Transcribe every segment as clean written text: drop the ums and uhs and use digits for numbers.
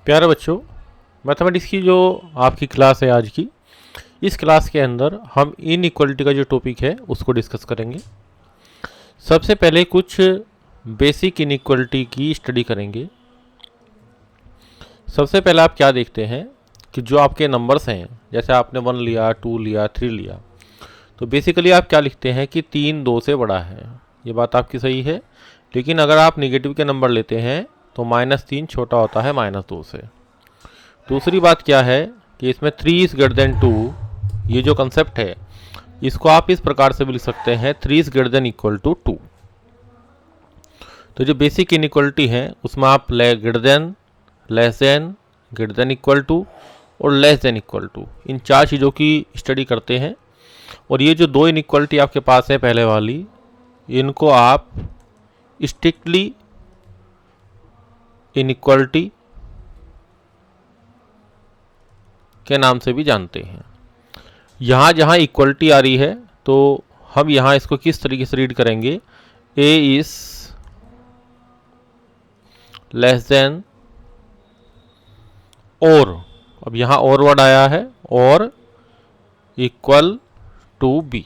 प्यारे बच्चों, मैथमेटिक्स की जो आपकी क्लास है आज की, इस क्लास के अंदर हम इनइक्वालिटी का जो टॉपिक है उसको डिस्कस करेंगे। सबसे पहले कुछ बेसिक इनइक्वालिटी की स्टडी करेंगे। सबसे पहले आप क्या देखते हैं कि जो आपके नंबर्स हैं, जैसे आपने 1 लिया, 2 लिया, 3 लिया, तो बेसिकली आप क्या लिखते हैं कि 3 2 से बड़ा है। ये बात आपकी सही है। लेकिन अगर आप नेगेटिव के नंबर लेते हैं तो -3 छोटा होता है -2 से। दूसरी बात क्या है कि इसमें 3 इज ग्रेटर देन 2, ये जो कंसेप्ट है इसको आप इस प्रकार से भी लिख सकते हैं 3 is greater than equal to 2। तो जो बेसिक इनइक्वालिटी है उसमें आप greater than, less than, greater than equal to और लेस देन इक्वल टू, इन 4 चीज़ों की स्टडी करते हैं। और ये जो 2 इनइक्वालिटी आपके पास है पहले वाली, इनको आप स्ट्रिक्टली इनइक्वालिटी के नाम से भी जानते हैं। यहाँ जहाँ इक्वलिटी आ रही है तो हम यहाँ इसको किस तरीके से रीड करेंगे, ए इज लेस देन और, अब यहाँ और वर्ड आया है, और इक्वल टू बी।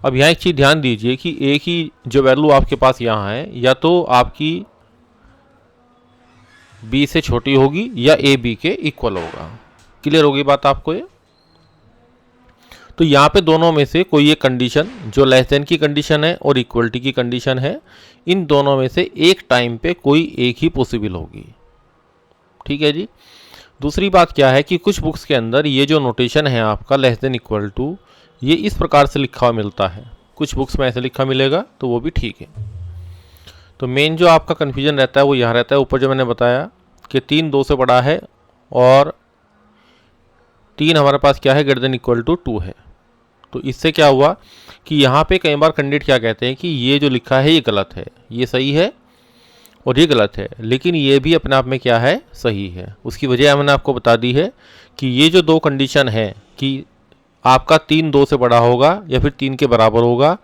अब यहाँ एक चीज़ ध्यान दीजिए कि ए की जो वैल्यू आपके पास यहाँ है या तो आपकी बी से छोटी होगी या ए बी के इक्वल होगा। क्लियर होगी बात आपको ये? तो यहाँ पे दोनों में से कोई एक कंडीशन, जो लेस देन की कंडीशन है और इक्वलिटी की कंडीशन है, इन दोनों में से एक टाइम पे कोई एक ही पॉसिबल होगी। ठीक है जी। दूसरी बात क्या है कि कुछ बुक्स के अंदर ये जो नोटेशन है आपका लेस देन इक्वल टू, ये इस प्रकार से लिखा हुआ मिलता है, कुछ बुक्स में ऐसे लिखा मिलेगा, तो वो भी ठीक है। तो मेन जो आपका कन्फ्यूजन रहता है वो यहाँ रहता है। ऊपर जो मैंने बताया कि 3 2 से बड़ा है और 3 हमारे पास क्या है, ग्रेटर देन इक्वल टू 2 है। तो इससे क्या हुआ कि यहाँ पे कई बार कैंडिडेट क्या कहते हैं कि ये जो लिखा है ये गलत है, ये सही है और ये गलत है, लेकिन ये भी अपने आप में क्या है, सही है। उसकी वजह मैंने आपको बता दी है कि ये जो 2 कंडीशन है कि आपका 3 2 से बड़ा होगा या फिर 3 के बराबर होगा,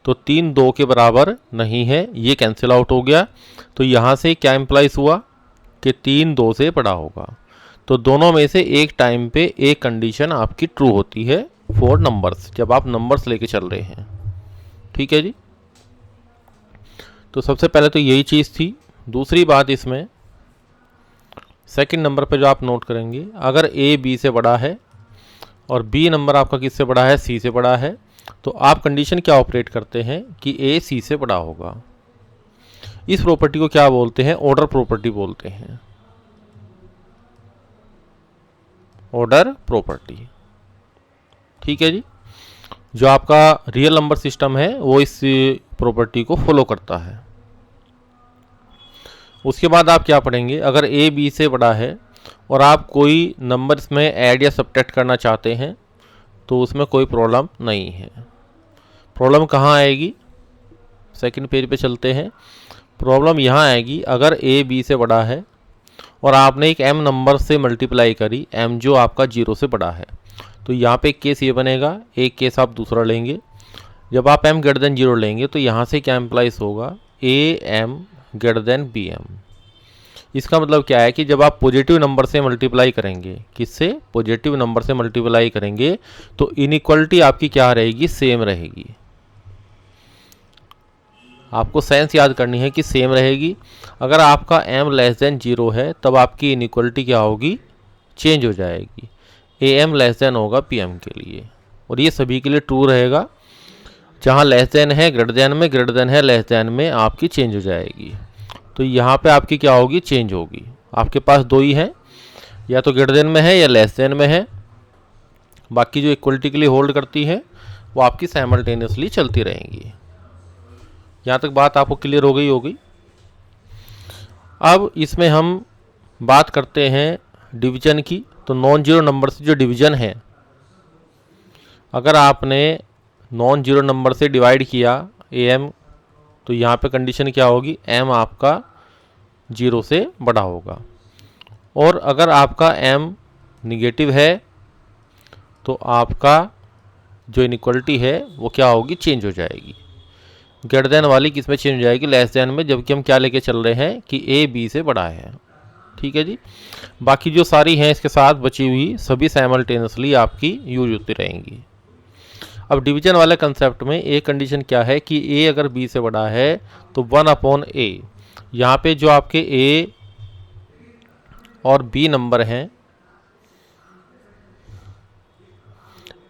तो 3 2 के बराबर नहीं है, ये कैंसिल आउट हो गया। तो यहाँ से क्या इम्प्लाइज हुआ कि 3 2 से बड़ा होगा। तो दोनों में से एक टाइम पे एक कंडीशन आपकी ट्रू होती है फॉर नंबर्स, जब आप नंबर्स लेके चल रहे हैं। ठीक है जी। तो सबसे पहले तो यही चीज़ थी। दूसरी बात इसमें सेकंड नंबर पे जो आप नोट करेंगे, अगर ए बी से बड़ा है और बी नंबर आपका किससे बड़ा है, सी से बड़ा है, तो आप कंडीशन क्या ऑपरेट करते हैं कि ए सी से बड़ा होगा। इस प्रॉपर्टी को क्या बोलते हैं, ऑर्डर प्रॉपर्टी बोलते हैं, ऑर्डर प्रॉपर्टी। ठीक है जी। जो आपका रियल नंबर सिस्टम है वो इस प्रॉपर्टी को फॉलो करता है। उसके बाद आप क्या पढ़ेंगे, अगर ए बी से बड़ा है और आप कोई नंबर्स में ऐड या सब्ट्रैक्ट करना चाहते हैं तो उसमें कोई प्रॉब्लम नहीं है। प्रॉब्लम कहाँ आएगी, सेकंड पेज पे चलते हैं। प्रॉब्लम यहाँ आएगी अगर ए बी से बड़ा है और आपने एक एम नंबर से मल्टीप्लाई करी, एम जो आपका 0 से बड़ा है, तो यहाँ पे एक केस ये बनेगा, एक केस आप दूसरा लेंगे। जब आप m ग्रेटर देन 0 लेंगे तो यहाँ से क्या इम्प्लाइज होगा, a m greater than b m. इसका मतलब क्या है कि जब आप पॉजिटिव नंबर से मल्टीप्लाई करेंगे, किससे, पॉजिटिव नंबर से मल्टीप्लाई करेंगे, तो इनइक्वालिटी आपकी क्या रहेगी, सेम रहेगी। आपको सेंस याद करनी है कि सेम रहेगी। अगर आपका m लेस देन 0 है तब आपकी इनइक्वालिटी क्या होगी, चेंज हो जाएगी, ए एम लेस देन होगा पी एम के लिए, और ये सभी के लिए ट्रू रहेगा। जहाँ लेस देन है ग्रेटर देन में, ग्रेटर देन है लेस देन में, आपकी चेंज हो जाएगी। तो यहाँ पे आपकी क्या होगी, चेंज होगी। आपके पास 2 ही हैं, या तो ग्रेटर देन में है या लेस देन में है। बाकी जो इक्वलिटी के लिए होल्ड करती है वो आपकी साइमल्टेनियसली चलती रहेंगी। यहाँ तक बात आपको क्लियर हो गई होगी। अब इसमें हम बात करते हैं डिवीजन की। तो नॉन जीरो नंबर से जो डिवीजन है, अगर आपने नॉन जीरो नंबर से डिवाइड किया ए एम, तो यहाँ पे कंडीशन क्या होगी, एम आपका 0 से बड़ा होगा। और अगर आपका एम निगेटिव है तो आपका जो इनइक्वालिटी है वो क्या होगी, चेंज हो जाएगी। ग्रेटर देन वाली किस में चेंज हो जाएगी, लेस देन में, जबकि हम क्या लेके चल रहे हैं कि ए बी से बड़ा है। ठीक है जी। बाकी जो सारी हैं इसके साथ बची हुई सभी साइमल्टेनियसली आपकी यूज होती रहेंगी। अब डिवीजन वाले कंसेप्ट में एक कंडीशन क्या है कि ए अगर बी से बड़ा है तो 1/a, यहाँ पे जो आपके ए और बी नंबर हैं,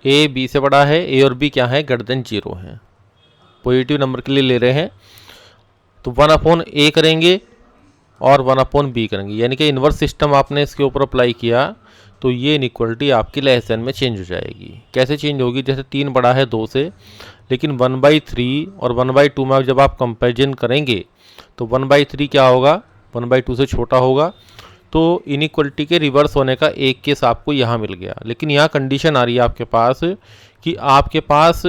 ए बी से बड़ा है, ए और बी क्या है, ग्रेटर देन 0 है, पॉजिटिव नंबर के लिए ले रहे हैं, तो 1/a करेंगे और 1/b करेंगे, यानी कि इन्वर्स सिस्टम आपने इसके ऊपर अप्लाई किया तो ये इनइक्वलिटी आपकी लेस देन में चेंज हो जाएगी। कैसे चेंज होगी, जैसे 3 बड़ा है 2 से, लेकिन 1/3 और 1/2 में जब आप कंपेरिजन करेंगे तो 1/3 क्या होगा, 1/2 से छोटा होगा, तो इनइक्वलिटी के रिवर्स होने का एक केस आपको यहाँ मिल गया। लेकिन यहाँ कंडीशन आ रही है आपके पास कि आपके पास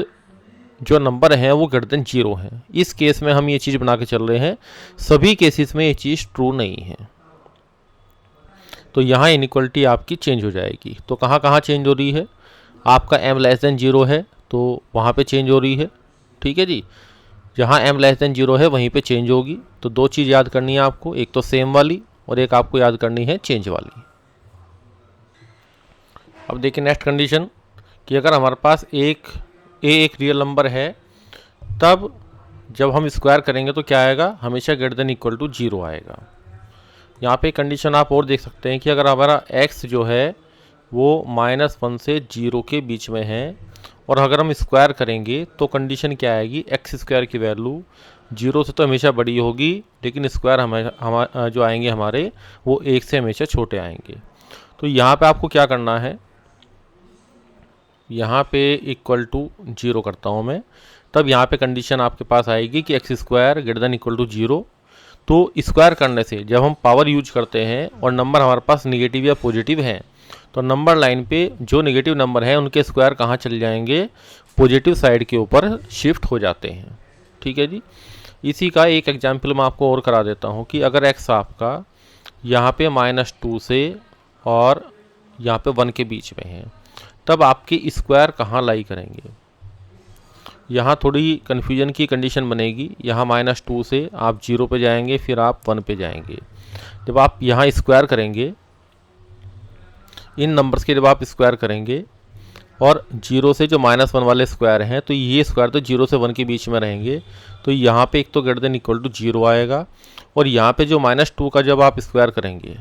जो नंबर हैं वो ग्रेटर देन 0 हैं। इस केस में हम ये चीज़ बना के चल रहे हैं, सभी केसेस में ये चीज़ ट्रू नहीं है, तो यहाँ इनइक्वलिटी आपकी चेंज हो जाएगी। तो कहाँ कहाँ चेंज हो रही है, आपका m लेस देन 0 है तो वहाँ पे चेंज हो रही है, ठीक है जी। जहाँ m लेस देन 0 है वहीं पे चेंज होगी। तो दो चीज़ याद करनी है आपको, एक तो सेम वाली और एक आपको याद करनी है चेंज वाली। अब देखिए नेक्स्ट कंडीशन कि अगर हमारे पास एक रियल नंबर है, तब जब हम स्क्वायर करेंगे तो क्या आएगा, हमेशा ग्रेटर देन इक्वल टू 0 आएगा। यहाँ पे कंडीशन आप और देख सकते हैं कि अगर हमारा x जो है वो -1 से 0 के बीच में है और अगर हम स्क्वायर करेंगे तो कंडीशन क्या आएगी, एक्स स्क्वायर की वैल्यू 0 से तो हमेशा बड़ी होगी, लेकिन स्क्वायर हमारे जो आएंगे हमारे वो 1 से हमेशा छोटे आएंगे। तो यहाँ पे आपको क्या करना है, यहाँ पे इक्वल टू 0 करता हूँ मैं, तब यहाँ पे कंडीशन आपके पास आएगी कि x square greater than equal to 0। तो स्क्वायर करने से जब हम पावर यूज करते हैं और नंबर हमारे पास निगेटिव या पॉजिटिव हैं, तो नंबर लाइन पे जो निगेटिव नंबर हैं उनके स्क्वायर कहाँ चले जाएंगे, पॉजिटिव साइड के ऊपर शिफ्ट हो जाते हैं, ठीक है जी। इसी का एक एग्जाम्पल मैं आपको और करा देता हूँ कि अगर x आपका यहाँ पे -2 से और यहाँ पे 1 के बीच में है, तब आपके स्क्वायर कहाँ लाई करेंगे। यहाँ थोड़ी कन्फ्यूजन की कंडीशन बनेगी, यहाँ -2 से आप 0 पे जाएंगे, फिर आप 1 पे जाएंगे। जब आप यहाँ स्क्वायर करेंगे, इन नंबर्स के जब आप स्क्वायर करेंगे और 0 से जो -1 वाले स्क्वायर हैं, तो ये स्क्वायर तो 0 से 1 के बीच में रहेंगे, तो यहाँ पे एक तो ग्रेटर देन इक्वल टू 0 आएगा, और यहाँ पे जो -2 का जब आप स्क्वायर करेंगे,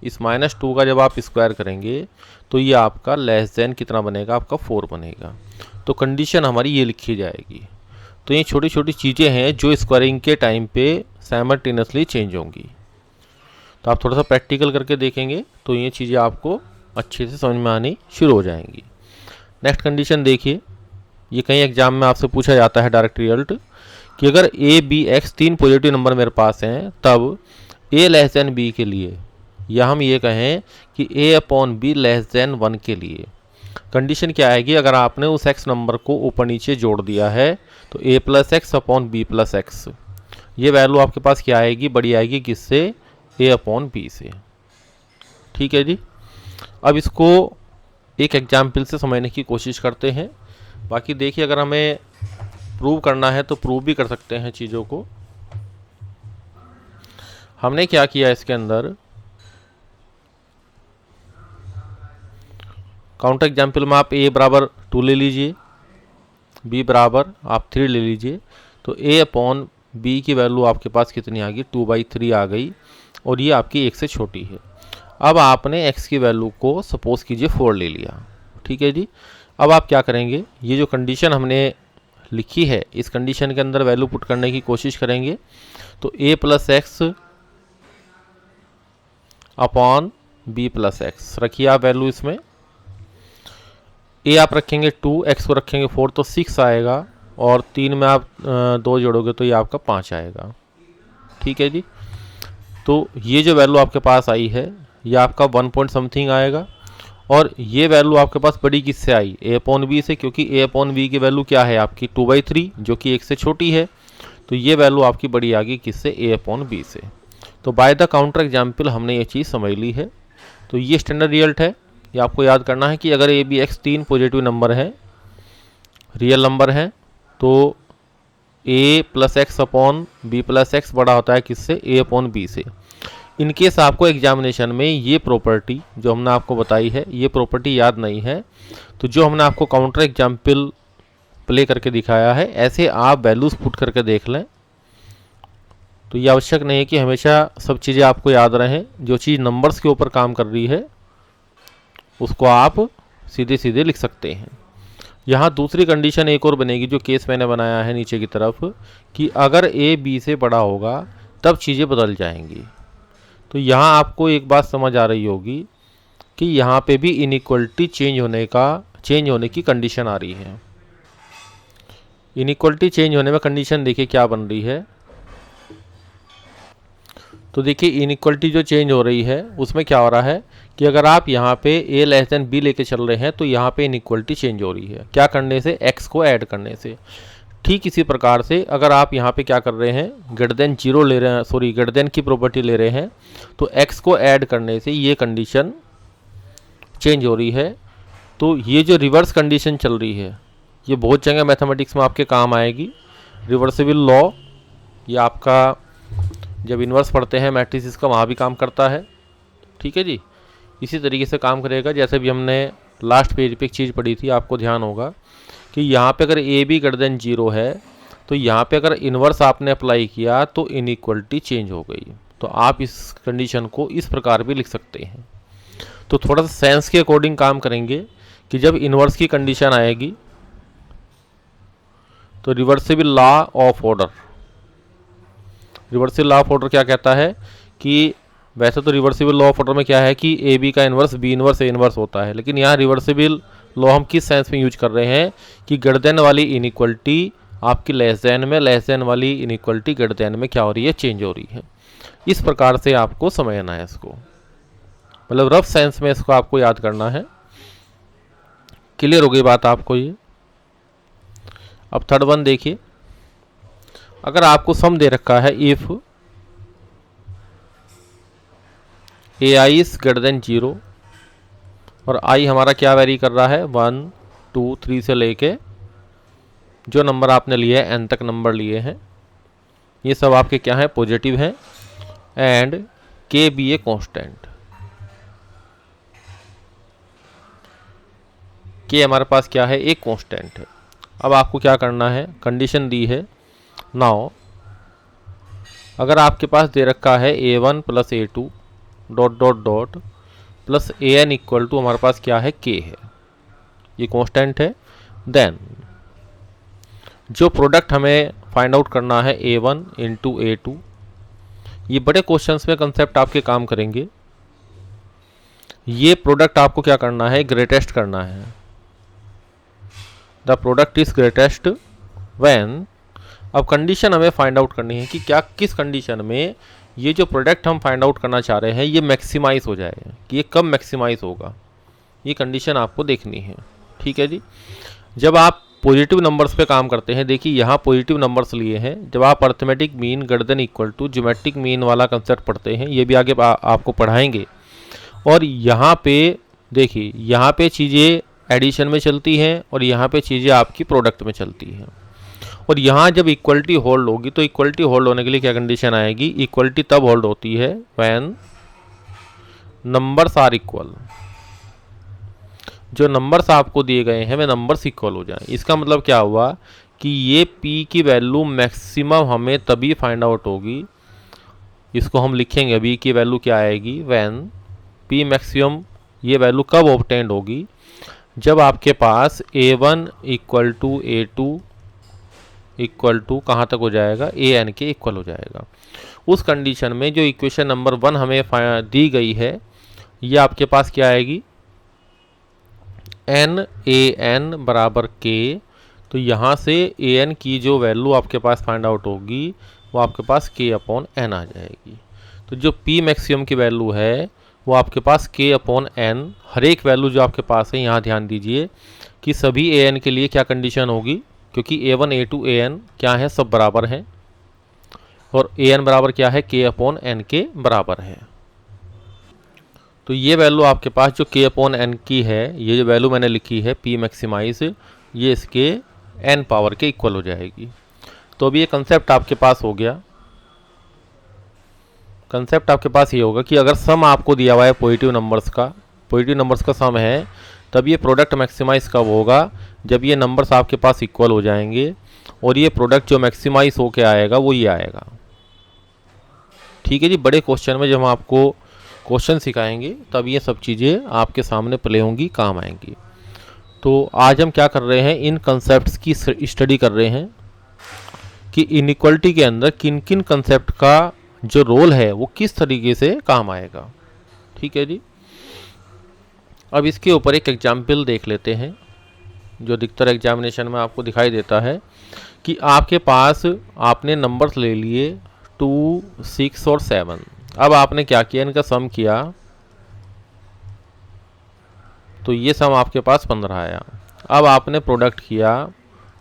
इस -2 का जब आप स्क्वायर करेंगे तो ये आपका लेस देन कितना बनेगा, आपका 4 बनेगा। तो कंडीशन हमारी ये लिखी जाएगी। तो ये छोटी छोटी चीज़ें हैं जो स्क्वायरिंग के टाइम पे साइमल्टेनियसली चेंज होंगी। तो आप थोड़ा सा प्रैक्टिकल करके देखेंगे तो ये चीज़ें आपको अच्छे से समझ में आनी शुरू हो जाएंगी। नेक्स्ट कंडीशन देखिए, ये कहीं एग्जाम में आपसे पूछा जाता है डायरेक्ट रिजल्ट कि अगर a b x 3 positive number मेरे पास हैं, तब a लेस देन b के लिए, या हम ये कहें कि a/b लेस देन 1 के लिए कंडीशन क्या आएगी, अगर आपने उस x नंबर को ऊपर नीचे जोड़ दिया है तो a+x/b+x, ये वैल्यू आपके पास क्या आएगी, बड़ी आएगी किससे, a/b से, ठीक है जी। अब इसको एक एग्जाम्पल से समझने की कोशिश करते हैं। बाकी देखिए अगर हमें प्रूव करना है तो प्रूव भी कर सकते हैं चीज़ों को। हमने क्या किया इसके अंदर, काउंटर एग्जाम्पल में आप a बराबर 2 ले लीजिए, b बराबर आप 3 ले लीजिए, तो a/b की वैल्यू आपके पास कितनी आ गई, 2/3 आ गई, और ये आपकी 1 से छोटी है। अब आपने x की वैल्यू को सपोज कीजिए 4 ले लिया, ठीक है जी। अब आप क्या करेंगे, ये जो कंडीशन हमने लिखी है इस कंडीशन के अंदर वैल्यू पुट करने की कोशिश करेंगे। तो a+x/b+x रखिए आप वैल्यू, इसमें a आप रखेंगे 2, x को रखेंगे 4, तो 6 आएगा, और 3 में आप 2 जोड़ोगे तो ये आपका 5 आएगा, ठीक है जी। तो ये जो वैल्यू आपके पास आई है ये आपका 1 पॉइंट समथिंग आएगा, और ये वैल्यू आपके पास बड़ी किससे आई, a/b से, क्योंकि a/b की वैल्यू क्या है आपकी 2/3 जो कि 1 से छोटी है, तो ये वैल्यू आपकी बड़ी आ गई किससे, a/b से। तो बाय द काउंटर एग्जाम्पल हमने ये चीज़ समझ ली है। तो ये स्टैंडर्ड रिजल्ट है, ये आपको याद करना है कि अगर a b x 3 positive number है, रियल नंबर है, तो a+x/b+x बड़ा होता है किससे, a/b से। इन केस आपको एग्जामिनेशन में ये प्रॉपर्टी जो हमने आपको बताई है ये प्रॉपर्टी याद नहीं है, तो जो हमने आपको काउंटर एग्जाम्पल प्ले करके दिखाया है ऐसे आप वैल्यूज़ पुट करके देख लें। तो ये आवश्यक नहीं है कि हमेशा सब चीज़ें आपको याद रहें। जो चीज़ नंबर्स के ऊपर काम कर रही है उसको आप सीधे सीधे लिख सकते हैं। यहाँ दूसरी कंडीशन एक और बनेगी जो केस मैंने बनाया है नीचे की तरफ, कि अगर ए बी से बड़ा होगा तब चीज़ें बदल जाएंगी। तो यहाँ आपको एक बात समझ आ रही होगी कि यहाँ पे भी इनइक्वलिटी चेंज होने की कंडीशन आ रही है। इनइक्वलिटी चेंज होने में कंडीशन देखिए क्या बन रही है। तो देखिए इनइक्वलिटी जो चेंज हो रही है उसमें क्या हो रहा है कि अगर आप यहाँ पे a लेस देन b लेके चल रहे हैं तो यहाँ पे इनइक्वलिटी चेंज हो रही है। क्या करने से? x को ऐड करने से। ठीक इसी प्रकार से अगर आप यहाँ पे क्या कर रहे हैं, ग्रेटर देन 0 ले रहे हैं, सॉरी ग्रेटर देन की प्रॉपर्टी ले रहे हैं, तो x को ऐड करने से ये कंडीशन चेंज हो रही है। तो ये जो रिवर्स कंडीशन चल रही है ये बहुत जगह मैथमेटिक्स में आपके काम आएगी। रिवर्सिबल लॉ ये आपका जब इन्वर्स पढ़ते हैं मैट्रिसेस का वहाँ भी काम करता है। ठीक है जी, इसी तरीके से काम करेगा। जैसे भी हमने लास्ट पेज पे एक चीज़ पढ़ी थी, आपको ध्यान होगा कि यहाँ पे अगर ए बी ग्रेटर देन 0 है तो यहाँ पे अगर इन्वर्स आपने अप्लाई किया तो इनइक्वलिटी चेंज हो गई। तो आप इस कंडीशन को इस प्रकार भी लिख सकते हैं। तो थोड़ा सा सेंस के अकॉर्डिंग काम करेंगे कि जब इन्वर्स की कंडीशन आएगी तो reversible law of order, reversible law of order क्या कहता है कि वैसे तो रिवर्सिबल लॉ ऑफ ऑर्डर में क्या है कि ए बी का inverse B inverse A inverse होता है, लेकिन यहाँ रिवर्सिबल लॉ हम किस सेंस में यूज कर रहे हैं कि ग्रेटर देन वाली इनइक्वलिटी आपकी लेस देन में, लेस देन वाली इनइक्वलिटी ग्रेटर देन में क्या हो रही है, चेंज हो रही है। इस प्रकार से आपको समझना है इसको, मतलब रफ सेंस में इसको आपको याद करना है। क्लियर हो गई बात आपको ये? अब थर्ड वन देखिए, अगर आपको सम दे रखा है if A I is greater then 0 और आई हमारा क्या वेरी कर रहा है 1 2 3 से लेके जो नंबर आपने लिए हैं n तक नंबर लिए हैं, ये सब आपके क्या है, पॉजिटिव हैं, एंड के बी ए कॉन्स्टेंट। के हमारे पास क्या है, एक कॉन्स्टेंट है। अब आपको क्या करना है, कंडीशन दी है नाउ, अगर आपके पास दे रखा है a1 plus a2 dot dot dot plus an equal to हमारे पास क्या है, k है, ये कांस्टेंट है। देन जो प्रोडक्ट हमें फाइंड आउट करना है a1 इंटू a2, ये बड़े क्वेश्चंस में कंसेप्ट आपके काम करेंगे। ये प्रोडक्ट आपको क्या करना है, ग्रेटेस्ट करना है। The product is greatest when, अब कंडीशन हमें फाइंड आउट करनी है कि क्या किस कंडीशन में ये जो प्रोडक्ट हम फाइंड आउट करना चाह रहे हैं ये मैक्सिमाइज हो जाएगा, कि ये कब मैक्सिमाइज होगा, ये कंडीशन आपको देखनी है। ठीक है जी, जब आप पॉजिटिव नंबर्स पे काम करते हैं, देखिए यहाँ पॉजिटिव नंबर्स लिए हैं, जब आप arithmetic mean greater than equal to geometric mean वाला कंसेप्ट पढ़ते हैं, ये भी आगे आपको पढ़ाएंगे। और यहाँ पे देखिए, यहाँ पे चीज़ें एडिशन में चलती हैं और यहाँ पे चीज़ें आपकी प्रोडक्ट में चलती हैं। और यहाँ जब इक्वलिटी होल्ड होगी तो इक्वलिटी होल्ड होने के लिए क्या कंडीशन आएगी, इक्वलिटी तब होल्ड होती है व्हेन नंबर्स आर इक्वल, जो नंबर्स आपको दिए गए हैं वे नंबर्स इक्वल हो जाएं। इसका मतलब क्या हुआ कि ये p की वैल्यू मैक्सिमम हमें तभी फाइंड आउट होगी, इसको हम लिखेंगे b की वैल्यू क्या आएगी, व्हेन p मैक्सिमम, ये वैल्यू कब ऑब्टेन्ड होगी, जब आपके पास a1 equal to a2 equal to कहाँ तक हो जाएगा, an के इक्वल हो जाएगा। उस कंडीशन में जो इक्वेशन नंबर 1 हमें दी गई है ये आपके पास क्या आएगी, n बराबर k। तो यहाँ से an की जो वैल्यू आपके पास फाइंड आउट होगी वो आपके पास k अपॉन n आ जाएगी। तो जो p मैक्सिमम की वैल्यू है वो आपके पास k अपॉन n, हर एक वैल्यू जो आपके पास है, यहाँ ध्यान दीजिए कि सभी an के लिए क्या कंडीशन होगी, क्योंकि a1 a2 an क्या है, सब बराबर हैं, और an बराबर क्या है, k अपॉन n के बराबर है। तो ये वैल्यू आपके पास जो k अपॉन n की है, ये जो वैल्यू मैंने लिखी है p मैक्सिमाइज, ये इसके n पावर के इक्वल हो जाएगी। तो अभी ये कंसेप्ट आपके पास हो गया। कंसेप्ट आपके पास ये होगा कि अगर सम आपको दिया हुआ है पॉजिटिव नंबर्स का सम है, तब ये प्रोडक्ट मैक्सिमाइज कब होगा, जब ये नंबर्स आपके पास इक्वल हो जाएंगे और ये प्रोडक्ट जो मैक्सिमाइज होके आएगा वो ये आएगा। ठीक है जी, बड़े क्वेश्चन में जब हम आपको क्वेश्चन सिखाएंगे तब ये सब चीज़ें आपके सामने प्ले होंगी, काम आएंगी। तो आज हम क्या कर रहे हैं, इन कंसेप्ट्स की स्टडी कर रहे हैं कि इनइक्वालिटी के अंदर किन किन कंसेप्ट का जो रोल है वो किस तरीके से काम आएगा। ठीक है जी, अब इसके ऊपर एक एग्जाम्पल देख लेते हैं जो अधिकतर एग्जामिनेशन में आपको दिखाई देता है कि आपके पास आपने नंबर्स ले लिए 2, 6 और 7। अब आपने क्या किया, इनका सम किया तो ये सम आपके पास 15 आया। अब आपने प्रोडक्ट किया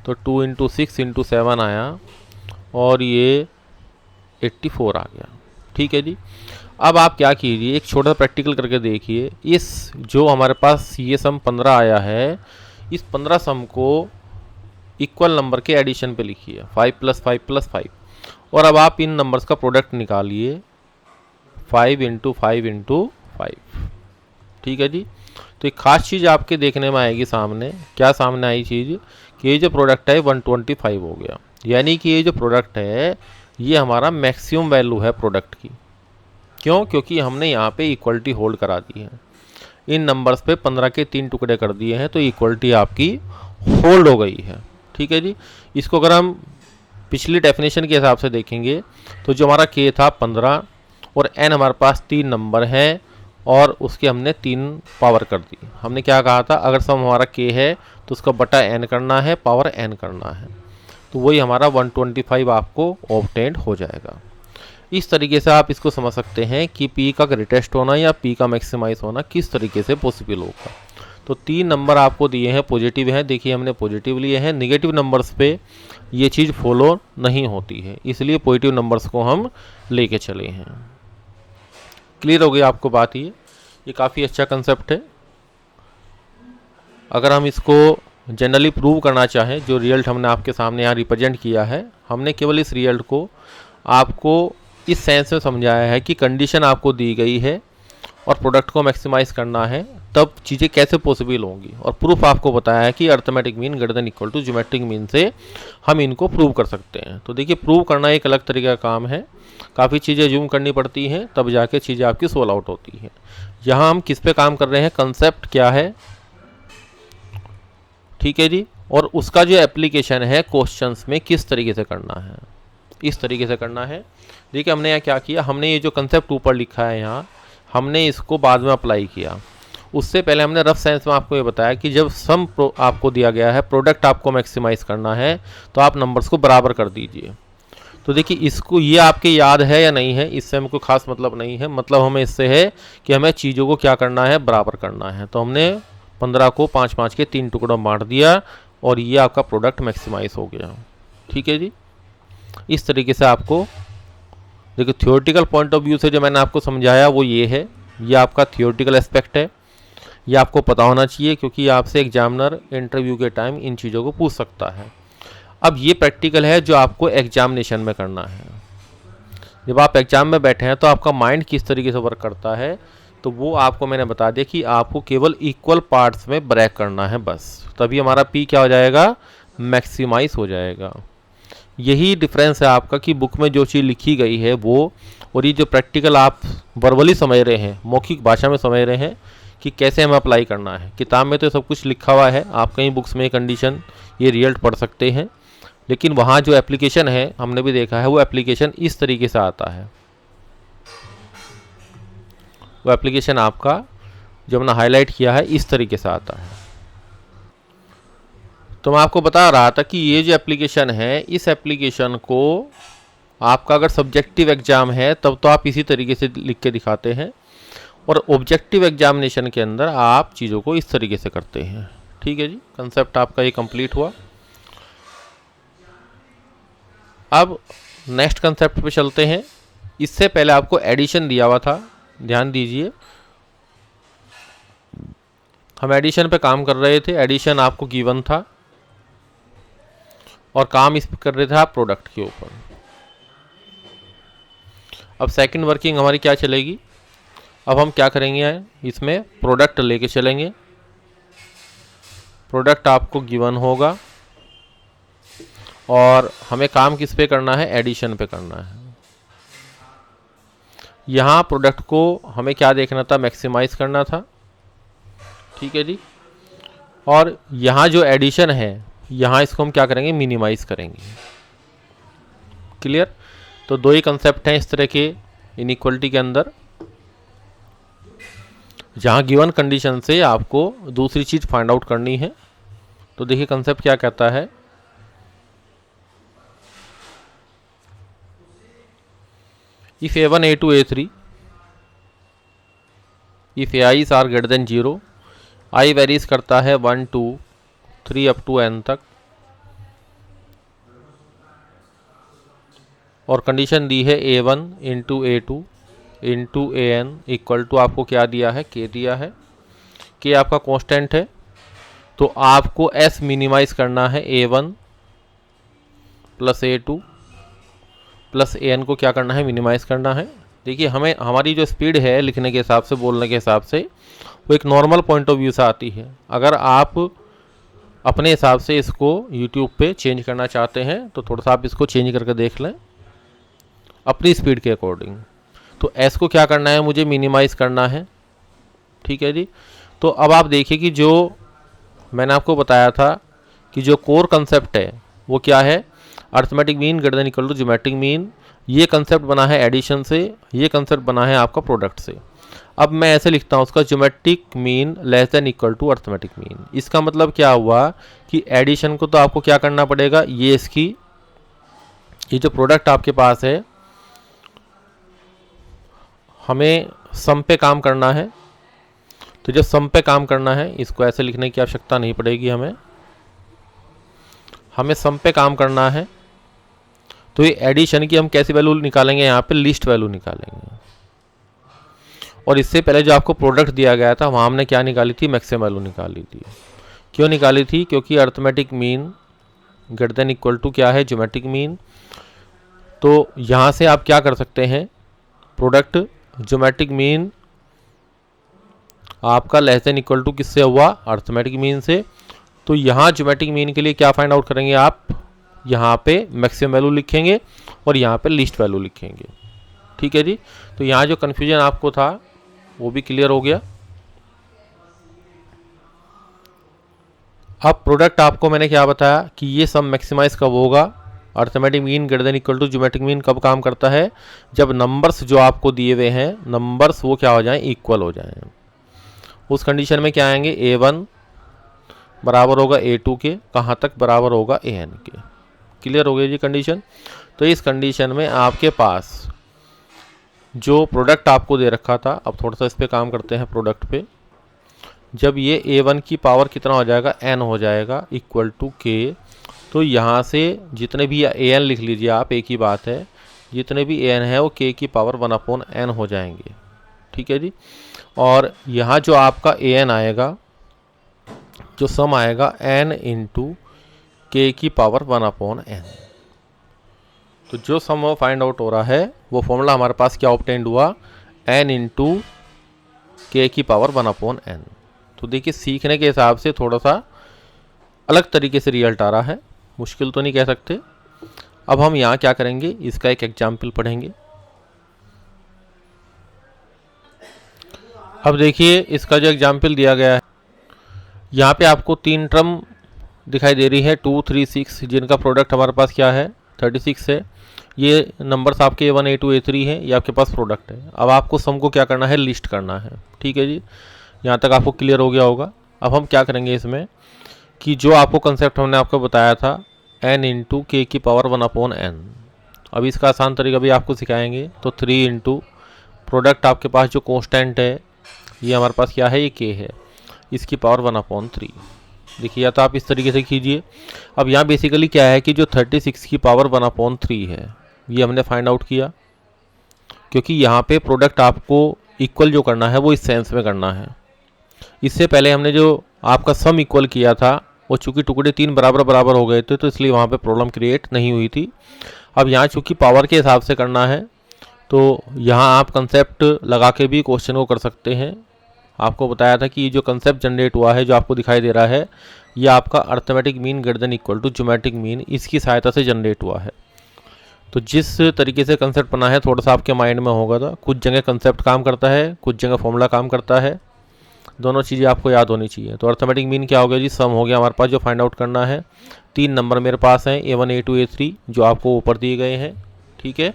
तो 2 × 6 × 7 आया और ये 84 आ गया। ठीक है जी, अब आप क्या कीजिए, एक छोटा सा प्रैक्टिकल करके देखिए। इस जो हमारे पास ये सम 15 आया है, इस 15 सम को इक्वल नंबर के एडिशन पे लिखिए, 5 + 5 + 5। और अब आप इन नंबर्स का प्रोडक्ट निकालिए, 5 × 5 × 5। ठीक है जी, तो एक खास चीज़ आपके देखने में आएगी सामने। क्या सामने आई चीज़ कि ये जो प्रोडक्ट है 125 हो गया, यानी कि ये जो प्रोडक्ट है ये हमारा मैक्सिमम वैल्यू है प्रोडक्ट की। क्यों? क्योंकि हमने यहाँ पे इक्वलिटी होल्ड करा दी है, इन नंबर्स पे 15 के 3 टुकड़े कर दिए हैं, तो इक्वलिटी आपकी होल्ड हो गई है। ठीक है जी, इसको अगर हम पिछली डेफिनेशन के हिसाब से देखेंगे तो जो हमारा k था 15 और n हमारे पास 3 नंबर हैं और उसके हमने 3 पावर कर दी। हमने क्या कहा था, अगर सम हमारा k है तो उसका बटा n करना है, पावर n करना है, तो वही हमारा 125 आपको ऑब्टेन्ड हो जाएगा। इस तरीके से आप इसको समझ सकते हैं कि p का ग्रेटेस्ट होना या p का मैक्सिमाइज होना किस तरीके से पॉसिबल होगा। तो 3 नंबर आपको दिए हैं, पॉजिटिव हैं, देखिए हमने पॉजिटिव लिए हैं। निगेटिव नंबर्स पे ये चीज़ फॉलो नहीं होती है, इसलिए पॉजिटिव नंबर्स को हम लेके चले हैं। क्लियर हो गई आपको बात? ये काफ़ी अच्छा कंसेप्ट है। अगर हम इसको जनरली प्रूव करना चाहें, जो रिजल्ट हमने आपके सामने यहाँ रिप्रेजेंट किया है, हमने केवल इस रिजल्ट को आपको इस सेंस में समझाया है कि कंडीशन आपको दी गई है और प्रोडक्ट को मैक्सिमाइज करना है, तब चीज़ें कैसे पॉसिबल होंगी। और प्रूफ आपको बताया है कि arithmetic mean greater than equal to geometric mean से हम इनको प्रूव कर सकते हैं। तो देखिए, प्रूव करना एक अलग तरीके का काम है, काफ़ी चीज़ें जूम करनी पड़ती हैं, तब जाके चीज़ें आपकी सोल्व आउट होती हैं। यहाँ हम किस पे काम कर रहे हैं, कंसेप्ट क्या है, ठीक है जी, और उसका जो एप्लीकेशन है क्वेश्चंस में किस तरीके से करना है, इस तरीके से करना है। देखिए हमने यहाँ क्या किया, हमने ये जो कंसेप्ट ऊपर लिखा है यहाँ, हमने इसको बाद में अप्लाई किया। उससे पहले हमने रफ साइंस में आपको ये बताया कि जब सम आपको दिया गया है, प्रोडक्ट आपको मैक्सिमाइज करना है, तो आप नंबर्स को बराबर कर दीजिए। तो देखिए इसको, ये आपके याद है या नहीं है, इससे हमें कोई खास मतलब नहीं है। मतलब हमें इससे है कि हमें चीज़ों को क्या करना है, बराबर करना है। तो हमने 15 को 5-5 के 3 टुकड़ों में बांट दिया और ये आपका प्रोडक्ट मैक्सिमाइज हो गया। ठीक है जी, इस तरीके से आपको देखिए थियोरेटिकल पॉइंट ऑफ व्यू से जो मैंने आपको समझाया वो ये है, ये आपका थियोरेटिकल एस्पेक्ट है, ये आपको पता होना चाहिए क्योंकि आपसे एग्जामिनर इंटरव्यू के टाइम इन चीज़ों को पूछ सकता है। अब ये प्रैक्टिकल है जो आपको एग्जामिनेशन में करना है। जब आप एग्जाम में बैठे हैं तो आपका माइंड किस तरीके से वर्क करता है, तो वो आपको मैंने बता दिया कि आपको केवल इक्वल पार्ट्स में ब्रेक करना है बस, तभी हमारा पी क्या हो जाएगा, मैक्सिमाइज हो जाएगा। यही डिफरेंस है आपका कि बुक में जो चीज़ लिखी गई है वो, और ये जो प्रैक्टिकल आप वर्बली समझ रहे हैं, मौखिक भाषा में समझ रहे हैं कि कैसे हमें अप्लाई करना है। किताब में तो सब कुछ लिखा हुआ है, आप कहीं बुक्स में कंडीशन ये रिजल्ट पढ़ सकते हैं, लेकिन वहाँ जो एप्लीकेशन है हमने भी देखा है, वो एप्लीकेशन इस तरीके से आता है। वो एप्लीकेशन आपका जो हमने हाईलाइट किया है इस तरीके से आता है। तो मैं आपको बता रहा था कि ये जो एप्लीकेशन है, इस एप्लीकेशन को आपका अगर सब्जेक्टिव एग्जाम है तब तो आप इसी तरीके से लिख के दिखाते हैं, और ऑब्जेक्टिव एग्जामिनेशन के अंदर आप चीज़ों को इस तरीके से करते हैं। ठीक है जी, कंसेप्ट आपका ये कंप्लीट हुआ। अब नेक्स्ट कंसेप्ट पे चलते हैं। इससे पहले आपको एडिशन दिया हुआ था, ध्यान दीजिए, हम एडिशन पे काम कर रहे थे। एडिशन आपको गिवन था और काम इस पर कर रहे थे आप प्रोडक्ट के ऊपर। अब सेकंड वर्किंग हमारी क्या चलेगी, अब हम क्या करेंगे, इसमें प्रोडक्ट लेके चलेंगे। प्रोडक्ट आपको गिवन होगा और हमें काम किस पे करना है, एडिशन पे करना है। यहाँ प्रोडक्ट को हमें क्या देखना था, मैक्सिमाइज करना था, ठीक है जी। और यहाँ जो एडिशन है, यहाँ इसको हम क्या करेंगे, मिनिमाइज करेंगे। क्लियर। तो दो ही कंसेप्ट हैं इस तरह के इनइक्वलिटी के अंदर, जहाँ गिवन कंडीशन से आपको दूसरी चीज़ फाइंड आउट करनी है। तो देखिए कंसेप्ट क्या कहता है, if a1 a2 a3 if ai's are greater than 0, i varies करता है 1 2 3 अप टू n तक, और कंडीशन दी है a1 into a2 into an equal to आपको क्या दिया है, k दिया है। k आपका कांस्टेंट है, तो आपको s मिनिमाइज करना है a1 plus a2 plus an को क्या करना है, मिनिमाइज करना है। देखिए हमें हमारी जो स्पीड है लिखने के हिसाब से, बोलने के हिसाब से, वो एक नॉर्मल पॉइंट ऑफ व्यू से आती है। अगर आप अपने हिसाब से इसको यूट्यूब पे चेंज करना चाहते हैं तो थोड़ा सा आप इसको चेंज करके देख लें अपनी स्पीड के अकॉर्डिंग। तो s को क्या करना है, मुझे मिनिमाइज करना है, ठीक है जी। तो अब आप देखिए कि जो मैंने आपको बताया था कि जो कोर कंसेप्ट है वो क्या है, arithmetic mean greater than equal to geometric mean. ये कंसेप्ट बना है एडिशन से, ये कंसेप्ट बना है आपका प्रोडक्ट से। अब मैं ऐसे लिखता हूँ उसका, geometric mean less than equal to arithmetic mean. इसका मतलब क्या हुआ कि एडिशन को तो आपको क्या करना पड़ेगा, ये इसकी, ये जो प्रोडक्ट आपके पास है, हमें सम पे काम करना है। तो जब सम पे काम करना है, इसको ऐसे लिखने की आवश्यकता नहीं पड़ेगी, हमें सम पे काम करना है। तो ये एडिशन की हम कैसी वैल्यू निकालेंगे, यहाँ पे लिस्ट वैल्यू निकालेंगे। और इससे पहले जो आपको प्रोडक्ट दिया गया था वहाँ हमने क्या निकाली थी, मैक्सिमम वैल्यू निकाली थी। क्यों निकाली थी, क्योंकि arithmetic mean greater than equal to क्या है, ज्योमेट्रिक मीन। तो यहाँ से आप क्या कर सकते हैं, प्रोडक्ट ज्योमेट्रिक मीन आपका लेस देन इक्वल टू किससे हुआ, अर्थमेटिक मीन से। तो यहाँ ज्योमेट्रिक मीन के लिए क्या फाइंड आउट करेंगे आप, यहाँ पे मैक्सिमम वैल्यू लिखेंगे और यहाँ पे लिस्ट वैल्यू लिखेंगे, ठीक है जी। तो यहाँ जो कन्फ्यूजन आपको था वो भी क्लियर हो गया। अब प्रोडक्ट आपको मैंने क्या बताया कि ये सम मैक्सिमाइज कब होगा, arithmetic mean greater than equal to geometric mean कब काम करता है, जब नंबर्स जो आपको दिए हुए हैं, नंबर्स वो क्या हो जाएं, इक्वल हो जाएं। उस कंडीशन में क्या आएंगे, a1 बराबर होगा a2 के, कहाँ तक, बराबर होगा an के। क्लियर हो गई जी कंडीशन। तो इस कंडीशन में आपके पास जो प्रोडक्ट आपको दे रखा था, अब थोड़ा सा इस पे काम करते हैं प्रोडक्ट पे। जब ये a1 की पावर कितना हो जाएगा, n हो जाएगा इक्वल टू k। तो यहाँ से जितने भी an लिख लीजिए आप, एक ही बात है, जितने भी an है वो k की पावर 1/n हो जाएंगे, ठीक है जी। और यहाँ जो आपका an आएगा, जो सम आएगा n इंटू k की पावर 1/n। तो जो सम फाइंड आउट हो रहा है वो फॉर्मूला हमारे पास क्या ऑब्टेंड हुआ, n इंटू k की पावर 1/n। तो देखिए सीखने के हिसाब से थोड़ा सा अलग तरीके से रिजल्ट आ रहा है, मुश्किल तो नहीं कह सकते। अब हम यहाँ क्या करेंगे, इसका एक एग्जाम्पल पढ़ेंगे। अब देखिए इसका जो एग्जाम्पल दिया गया है, यहाँ पे आपको 3 टर्म दिखाई दे रही है 2 3 6, जिनका प्रोडक्ट हमारे पास क्या है, 36 है। ये नंबर्स आपके a1 a2 a3 हैं, ये आपके पास प्रोडक्ट है। अब आपको सम को क्या करना है, लिस्ट करना है, ठीक है जी। यहाँ तक आपको क्लियर हो गया होगा। अब हम क्या करेंगे इसमें कि जो आपको कंसेप्ट हमने आपको बताया था, n इंटू k की पावर 1/n। अब इसका आसान तरीका भी आपको सिखाएंगे। तो 3 इंटू प्रोडक्ट आपके पास जो कॉन्स्टेंट है, ये हमारे पास क्या है, ये k है, इसकी पावर 1/3। देखिए या तो आप इस तरीके से कीजिए। अब यहाँ बेसिकली क्या है कि जो 36 की पावर 1/3 है, ये हमने फाइंड आउट किया, क्योंकि यहाँ पे प्रोडक्ट आपको इक्वल जो करना है वो इस सेंस में करना है। इससे पहले हमने जो आपका सम इक्वल किया था, वो चूँकि टुकड़े 3 बराबर बराबर हो गए थे, तो इसलिए वहाँ पे प्रॉब्लम क्रिएट नहीं हुई थी। अब यहाँ चूँकि पावर के हिसाब से करना है, तो यहाँ आप कंसेप्ट लगा के भी क्वेश्चन को कर सकते हैं। आपको बताया था कि ये जो कंसेप्ट जनरेट हुआ है, जो आपको दिखाई दे रहा है, ये आपका arithmetic mean greater than equal to geometric mean, इसकी सहायता से जनरेट हुआ है। तो जिस तरीके से कंसेप्ट बना है थोड़ा सा आपके माइंड में होगा था, कुछ जगह कंसेप्ट काम करता है, कुछ जगह फॉर्मूला काम करता है, दोनों चीज़ें आपको याद होनी चाहिए। तो अर्थमेटिक मीन क्या हो गया जी, सम हो गया हमारे पास जो फाइंड आउट करना है। 3 नंबर मेरे पास हैं A1 A2 A3 जो आपको ऊपर दिए गए हैं, ठीक है।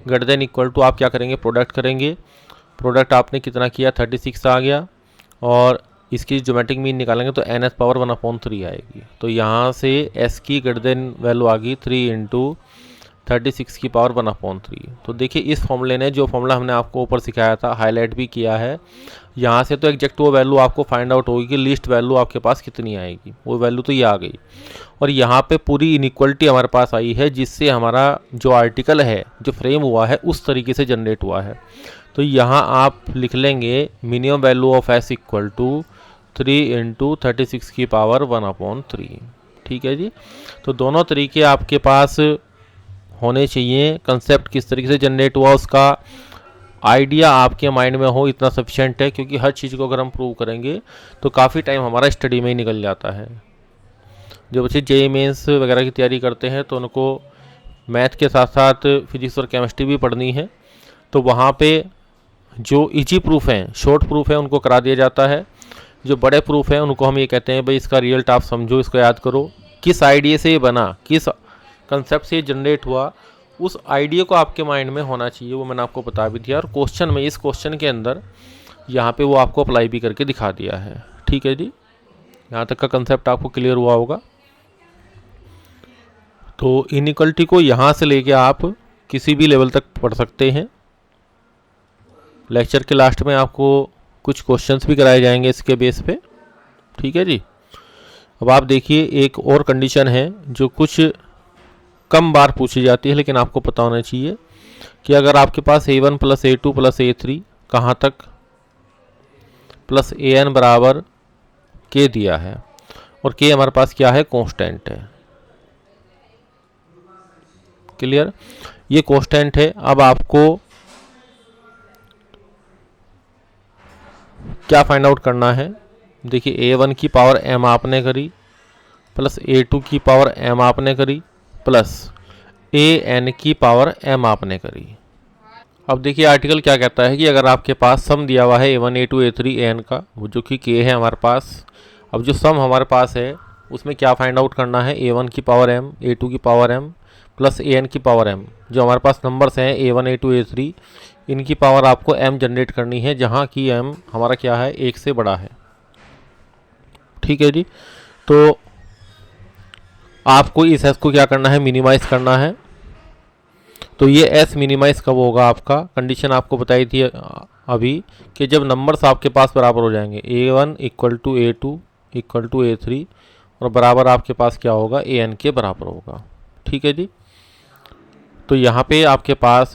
ग्रेटर देन इक्वल टू आप क्या करेंगे, प्रोडक्ट करेंगे। प्रोडक्ट आपने कितना किया, 36 आ गया, और इसकी ज्योमेट्रिक मीन निकालेंगे तो NS पावर 1/3 आएगी। तो यहाँ से S की ग्रेटर देन वैल्यू आ गई 3 इंटू 36 की पावर 1/3। तो देखिए इस फॉर्मूले ने, जो फॉर्मूला हमने आपको ऊपर सिखाया था, हाईलाइट भी किया है, यहाँ से तो एग्जैक्ट वो वैल्यू आपको फाइंड आउट होगी कि लिस्ट वैल्यू आपके पास कितनी आएगी। वो वैल्यू तो ये आ गई, और यहाँ पे पूरी इनइक्वलिटी हमारे पास आई है, जिससे हमारा जो आर्टिकल है, जो फ्रेम हुआ है, उस तरीके से जनरेट हुआ है। तो यहाँ आप लिख लेंगे minimum value of S equal to 3 into 36 की पावर 1/3। ठीक है जी। तो दोनों तरीके आपके पास होने चाहिए। कंसेप्ट किस तरीके से जनरेट हुआ उसका आइडिया आपके माइंड में हो, इतना सफिशिएंट है, क्योंकि हर चीज़ को अगर हम प्रूव करेंगे तो काफ़ी टाइम हमारा स्टडी में ही निकल जाता है। जो बच्चे JEE मेंस वगैरह की तैयारी करते हैं तो उनको मैथ के साथ साथ फिजिक्स और केमिस्ट्री भी पढ़नी है, तो वहाँ पे जो इजी प्रूफ हैं, शॉर्ट प्रूफ है, उनको करा दिया जाता है। जो बड़े प्रूफ हैं उनको हम ये कहते हैं भाई इसका रिजल्ट आप समझो, इसको याद करो, किस आइडिया से ये बना, किस कंसेप्ट से जनरेट हुआ, उस आइडिया को आपके माइंड में होना चाहिए। वो मैंने आपको बता भी दिया, और क्वेश्चन में, इस क्वेश्चन के अंदर यहाँ पे वो आपको अप्लाई भी करके दिखा दिया है। ठीक है जी, यहाँ तक का कंसेप्ट आपको क्लियर हुआ होगा। तो इनइक्वलिटी को यहाँ से लेके आप किसी भी लेवल तक पढ़ सकते हैं। लेक्चर के लास्ट में आपको कुछ क्वेश्चंस भी कराए जाएंगे इसके बेस पे। ठीक है जी। अब आप देखिए एक और कंडीशन है जो कुछ कम बार पूछी जाती है, लेकिन आपको पता होना चाहिए कि अगर आपके पास A1 plus A2 plus A3 कहाँ तक प्लस AN बराबर K दिया है, और K हमारे पास क्या है, कांस्टेंट है। क्लियर, ये कांस्टेंट है। अब आपको क्या फाइंड आउट करना है, देखिए A1 की पावर m आपने करी, प्लस A2 की पावर m आपने करी, प्लस AN की पावर m आपने करी। अब देखिए आर्टिकल क्या कहता है कि अगर आपके पास सम दिया हुआ है A1 A2 A3 AN का, वो जो कि K है हमारे पास, अब जो सम हमारे पास है उसमें क्या फाइंड आउट करना है, A1 की पावर m, A2 की पावर m प्लस AN की पावर m। जो हमारे पास नंबर्स हैं A1 A2 A3, इनकी पावर आपको m जनरेट करनी है, जहाँ की m हमारा क्या है, 1 से बड़ा है। ठीक है जी। तो आपको इस s को क्या करना है, मिनिमाइज करना है। तो ये s मिनिमाइज कब होगा, आपका कंडीशन आपको बताई थी अभी कि जब नंबर्स आपके पास बराबर हो जाएंगे, A1 equal to A2 equal to A3, और बराबर आपके पास क्या होगा, AN के बराबर होगा। ठीक है जी। तो यहाँ पे आपके पास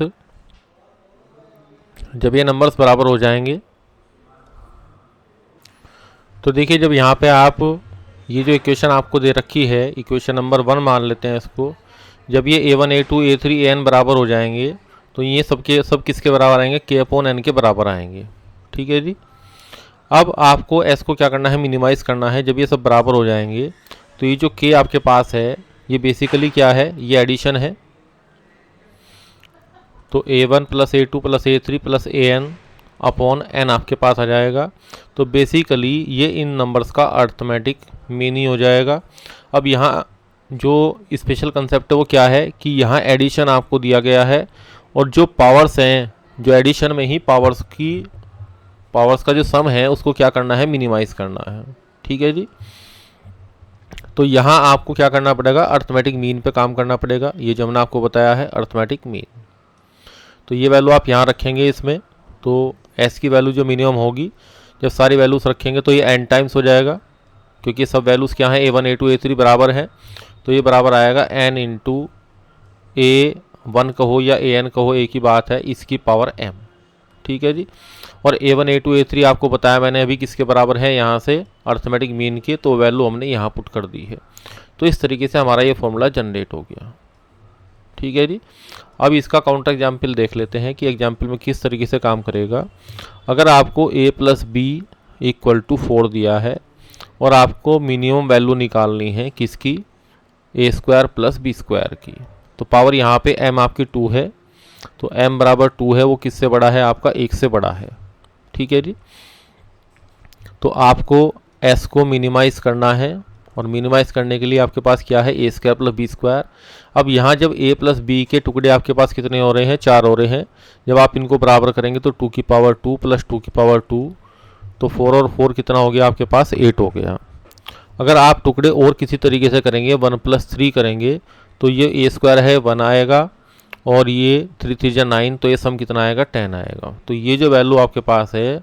जब ये नंबर्स बराबर हो जाएंगे, तो देखिए जब यहाँ पे आप ये जो इक्वेशन आपको दे रखी है, इक्वेशन नंबर 1 मान लेते हैं इसको, जब ये A1 A2 A3 AN बराबर हो जाएंगे तो ये सब किसके बराबर आएंगे, K/N के बराबर आएंगे। ठीक है जी। अब आपको S को क्या करना है, मिनिमाइज़ करना है। जब ये सब बराबर हो जाएंगे तो ये जो K आपके पास है, ये बेसिकली क्या है, ये एडिशन है। तो A1 plus A2 plus A3 plus AN upon n आपके पास आ जाएगा। तो बेसिकली ये इन नंबर्स का अर्थमेटिक मीन ही हो जाएगा। अब यहाँ जो स्पेशल कंसेप्ट है वो क्या है कि यहाँ एडिशन आपको दिया गया है, और जो पावर्स हैं, जो एडिशन में ही पावर्स का जो सम है उसको क्या करना है, मिनिमाइज करना है। ठीक है जी। तो यहाँ आपको क्या करना पड़ेगा, अर्थमेटिक मीन पे काम करना पड़ेगा। ये जो हमने आपको बताया है अर्थमेटिक मीन, तो ये वैल्यू आप यहाँ रखेंगे इसमें। तो S की वैल्यू जो मिनिमम होगी, जब सारी वैल्यूज रखेंगे तो ये n टाइम्स हो जाएगा, क्योंकि सब वैल्यूज़ क्या है, A1 A2 A3 बराबर है। तो ये बराबर आएगा n इंटू A1 कहो या AN कहो, एक ही बात है, इसकी पावर m। ठीक है जी। और A1 A2 A3 आपको बताया मैंने अभी किसके बराबर है, यहाँ से अर्थमेटिक मीन के, तो वैल्यू हमने यहाँ पुट कर दी है। तो इस तरीके से हमारा ये फॉर्मूला जनरेट हो गया। ठीक है जी। अब इसका काउंटर एग्जाम्पल देख लेते हैं कि एग्जाम्पल में किस तरीके से काम करेगा। अगर आपको a plus b equal to 4 दिया है और आपको मिनिमम वैल्यू निकालनी है किसकी, ए स्क्वायर प्लस बी स्क्वायर की, तो पावर यहाँ पे m आपकी 2 है, तो m बराबर 2 है, वो किससे बड़ा है, आपका 1 से बड़ा है। ठीक है जी। तो आपको s को मिनिमाइज करना है और मिनिमाइज करने के लिए आपके पास क्या है, ए स्क्वायर प्लस बी स्क्वायर। अब यहाँ जब a प्लस बी के टुकड़े आपके पास कितने हो रहे हैं, 4 हो रहे हैं। जब आप इनको बराबर करेंगे तो 2 की पावर 2 प्लस 2 की पावर 2, तो 4 और 4 कितना हो गया आपके पास, 8 हो गया। अगर आप टुकड़े और किसी तरीके से करेंगे, 1 प्लस 3 करेंगे, तो ये ए स्क्वायर है 1 आएगा और ये 3 3 जा 9, तो ये सम कितना आएगा, 10 आएगा। तो ये जो वैल्यू आपके पास है,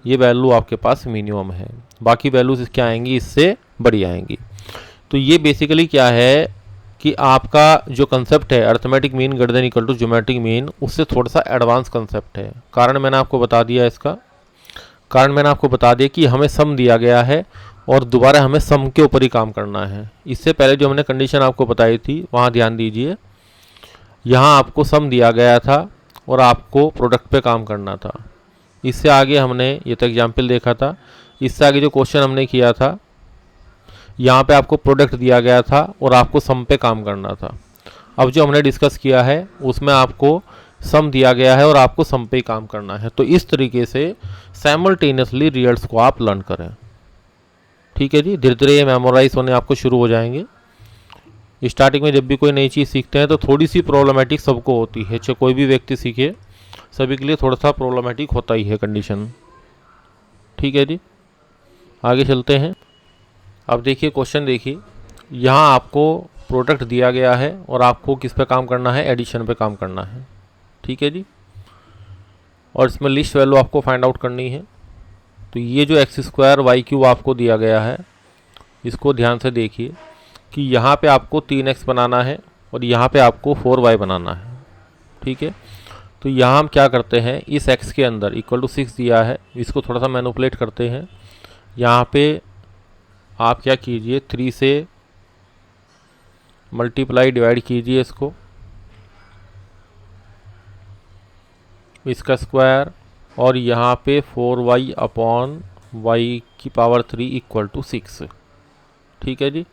ये वैल्यू आपके पास मिनिमम है, बाकी वैल्यूज क्या आएंगी, इससे बड़ी आएंगी। तो ये बेसिकली क्या है कि आपका जो कंसेप्ट है arithmetic mean greater than equal to geometric mean, उससे थोड़ा सा एडवांस कंसेप्ट है। कारण मैंने आपको बता दिया इसका, कारण मैंने आपको बता दिया कि हमें सम दिया गया है और दोबारा हमें सम के ऊपर ही काम करना है। इससे पहले जो हमने कंडीशन आपको बताई थी वहाँ ध्यान दीजिए, यहाँ आपको सम दिया गया था और आपको प्रोडक्ट पे काम करना था। इससे आगे हमने ये तो एग्जाम्पल देखा था, इससे आगे जो क्वेश्चन हमने किया था, यहाँ पे आपको प्रोडक्ट दिया गया था और आपको सम पे काम करना था। अब जो हमने डिस्कस किया है उसमें आपको सम दिया गया है और आपको सम पे काम करना है। तो इस तरीके से साइमल्टेनियसली रिजल्ट्स को आप लर्न करें। ठीक है जी, धीरे धीरे ये मेमोराइज होने आपको शुरू हो जाएंगे। स्टार्टिंग में जब भी कोई नई चीज़ सीखते हैं तो थोड़ी सी प्रॉब्लमेटिक सबको होती है, चाहे कोई भी व्यक्ति सीखे, सभी के लिए थोड़ा सा प्रॉब्लमेटिक होता ही है कंडीशन। ठीक है जी, आगे चलते हैं। अब देखिए क्वेश्चन देखिए, यहाँ आपको प्रोडक्ट दिया गया है और आपको किस पे काम करना है, एडिशन पे काम करना है। ठीक है जी, और इसमें लिस्ट वैल्यू आपको फाइंड आउट करनी है। तो ये जो एक्स स्क्वायर वाई क्यूब आपको दिया गया है, इसको ध्यान से देखिए कि यहाँ पे आपको 3x बनाना है और यहाँ पे आपको 4y बनाना है। ठीक है, तो यहाँ हम क्या करते हैं, इस x के अंदर इक्वल टू 6 दिया है, इसको थोड़ा सा मैनिपुलेट करते हैं। यहाँ पे आप क्या कीजिए, 3 से मल्टीप्लाई डिवाइड कीजिए इसको, इसका स्क्वायर, और यहाँ पे 4y अपॉन y की पावर 3 इक्वल टू 6। ठीक है जी,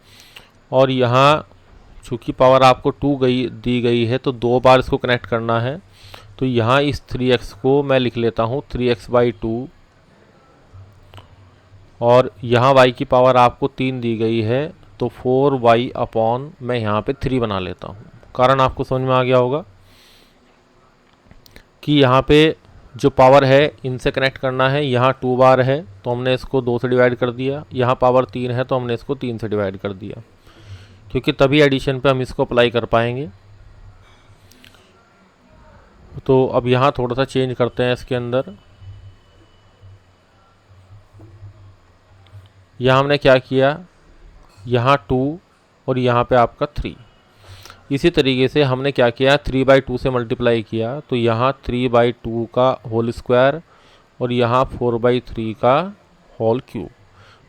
और यहाँ चूँकि पावर आपको 2 दी गई है तो 2 बार इसको कनेक्ट करना है। तो यहाँ इस 3x को मैं लिख लेता हूँ 3x/2, और यहाँ y की पावर आपको 3 दी गई है तो 4y अपॉन मैं यहाँ पे 3 बना लेता हूँ। कारण आपको समझ में आ गया होगा कि यहाँ पे जो पावर है इनसे कनेक्ट करना है, यहाँ 2 बार है तो हमने इसको 2 से डिवाइड कर दिया, यहाँ पावर 3 है तो हमने इसको 3 से डिवाइड कर दिया, क्योंकि तभी एडिशन पे हम इसको अप्लाई कर पाएंगे। तो अब यहाँ थोड़ा सा चेंज करते हैं इसके अंदर। यहाँ हमने क्या किया, यहाँ 2 और यहाँ पे आपका 3। इसी तरीके से हमने क्या किया, 3/2 से मल्टीप्लाई किया, तो यहाँ 3/2 का होल स्क्वायर और यहाँ 4/3 का होल क्यूब,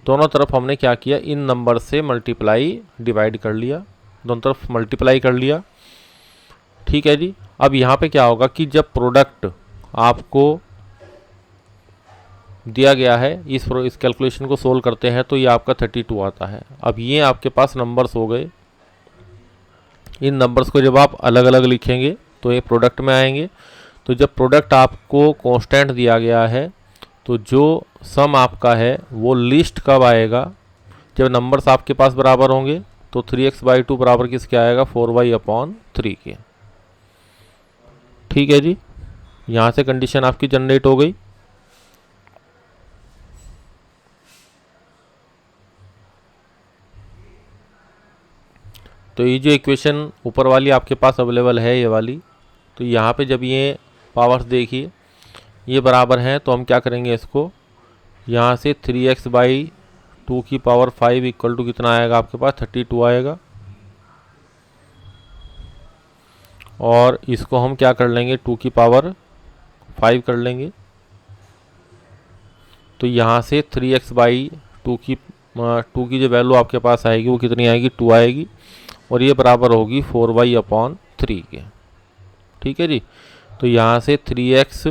दोनों तरफ हमने क्या किया, इन नंबर से मल्टीप्लाई डिवाइड कर लिया, दोनों तरफ मल्टीप्लाई कर लिया। ठीक है जी, अब यहाँ पे क्या होगा कि जब प्रोडक्ट आपको दिया गया है, इस कैलकुलेशन को सोल्व करते हैं तो ये आपका 32 आता है। अब ये आपके पास नंबर्स हो गए, इन नंबर्स को जब आप अलग अलग लिखेंगे तो ये प्रोडक्ट में आएंगे। तो जब प्रोडक्ट आपको कांस्टेंट दिया गया है तो जो सम आपका है वो लिस्ट कब आएगा, जब नंबर्स आपके पास बराबर होंगे। तो 3x/2 बराबर किसके आएगा, 4y अपॉन 3 के। ठीक है जी, यहाँ से कंडीशन आपकी जनरेट हो गई। तो ये जो इक्वेशन ऊपर वाली आपके पास अवेलेबल है, ये वाली, तो यहाँ पे जब ये पावर्स देखिए ये बराबर हैं तो हम क्या करेंगे, इसको यहाँ से 3x/2 की पावर 5 इक्वल टू कितना आएगा आपके पास, 32 आएगा। और इसको हम क्या कर लेंगे, 2 की पावर 5 कर लेंगे। तो यहाँ से 3x/2 की जो वैल्यू आपके पास आएगी वो कितनी आएगी, 2 आएगी, और ये बराबर होगी 4y अपॉन 3 के। ठीक है जी, तो यहाँ से 3x,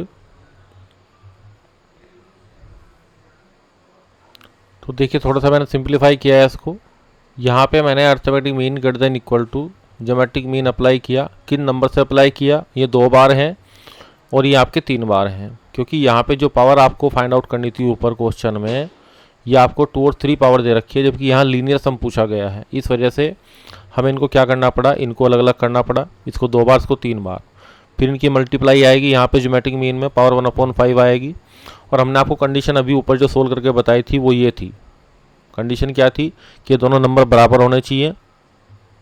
तो देखिए थोड़ा सा मैंने सिंप्लीफाई किया है इसको। यहाँ पे मैंने arithmetic mean greater than equal to geometric mean apply किया। किन नंबर से अप्लाई किया? ये 2 बार हैं और ये आपके 3 बार हैं, क्योंकि यहाँ पे जो पावर आपको फाइंड आउट करनी थी ऊपर क्वेश्चन में, ये आपको 2 और 3 पावर दे रखी है, जबकि यहाँ लीनियर सम पूछा गया है। इस वजह से हमें इनको क्या करना पड़ा, इनको अलग अलग करना पड़ा, इसको 2 बार, इसको 3 बार, फिर इनकी मल्टीप्लाई आएगी। यहाँ पे ज्योमेट्रिक मीन में पावर 1/5 आएगी। और हमने आपको कंडीशन अभी ऊपर जो सोल्व करके बताई थी वो ये थी। कंडीशन क्या थी कि दोनों नंबर बराबर होने चाहिए।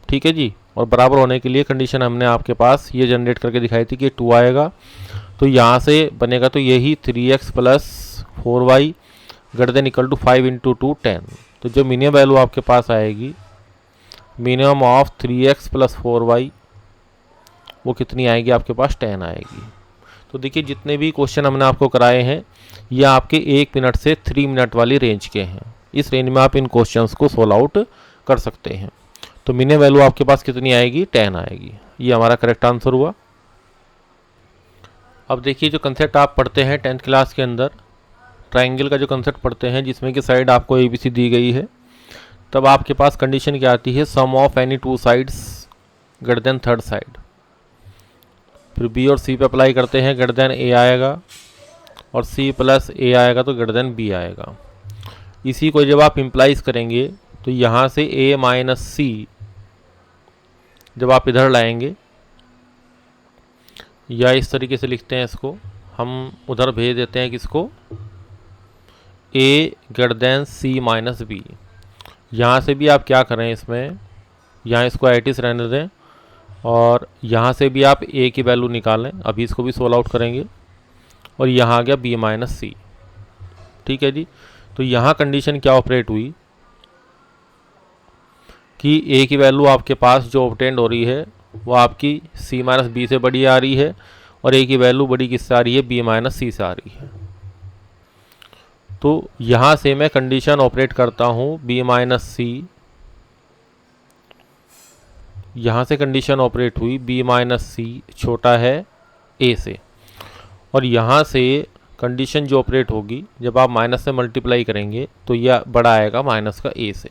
ठीक है जी, और बराबर होने के लिए कंडीशन हमने आपके पास ये जनरेट करके दिखाई थी कि 2 आएगा, तो यहाँ से बनेगा तो यही 3x plus 4y greater than equal to 5 into 2 10। तो जो मिनिमम वैल्यू आपके पास आएगी, minimum of 3x plus 4y, वो कितनी आएगी आपके पास? 10 आएगी। तो देखिए जितने भी क्वेश्चन हमने आपको कराए हैं ये आपके 1 मिनट से 3 मिनट वाली रेंज के हैं। इस रेंज में आप इन क्वेश्चंस को सोल्व आउट कर सकते हैं। तो मिनिमम वैल्यू आपके पास कितनी आएगी? 10 आएगी। ये हमारा करेक्ट आंसर हुआ। अब देखिए जो कंसेप्ट आप पढ़ते हैं 10th क्लास के अंदर, ट्राइंगल का जो कंसेप्ट पढ़ते हैं जिसमें कि साइड आपको ABC दी गई है, तब आपके पास कंडीशन क्या आती है? Sum of any 2 sides greater than third side. फिर B और C पे अप्लाई करते हैं, ग्रेटर देन A आएगा, और C प्लस A आएगा तो ग्रेटर देन B आएगा। इसी को जब आप इम्प्लाइज करेंगे तो यहाँ से A माइनस C जब आप इधर लाएंगे, या इस तरीके से लिखते हैं इसको, हम उधर भेज देते हैं किसको? A greater than C minus B। यहाँ से भी आप क्या करें, इसमें यहाँ इसको एटिस रहने दें, और यहाँ से भी आप A की वैल्यू निकालें। अभी इसको भी सोल्व आउट करेंगे, और यहाँ आ गया B माइनस C। ठीक है जी, तो यहाँ कंडीशन क्या ऑपरेट हुई कि A की वैल्यू आपके पास जो ऑब्टेंड हो रही है वो आपकी C माइनस B से बड़ी आ रही है, और A की वैल्यू बड़ी किससे आ रही है? B माइनस C से आ रही है। तो यहाँ से मैं कंडीशन ऑपरेट करता हूँ B माइनस C, यहाँ से कंडीशन ऑपरेट हुई B माइनस C छोटा है A से, और यहाँ से कंडीशन जो ऑपरेट होगी जब आप माइनस से मल्टीप्लाई करेंगे तो यह बड़ा आएगा माइनस का A से,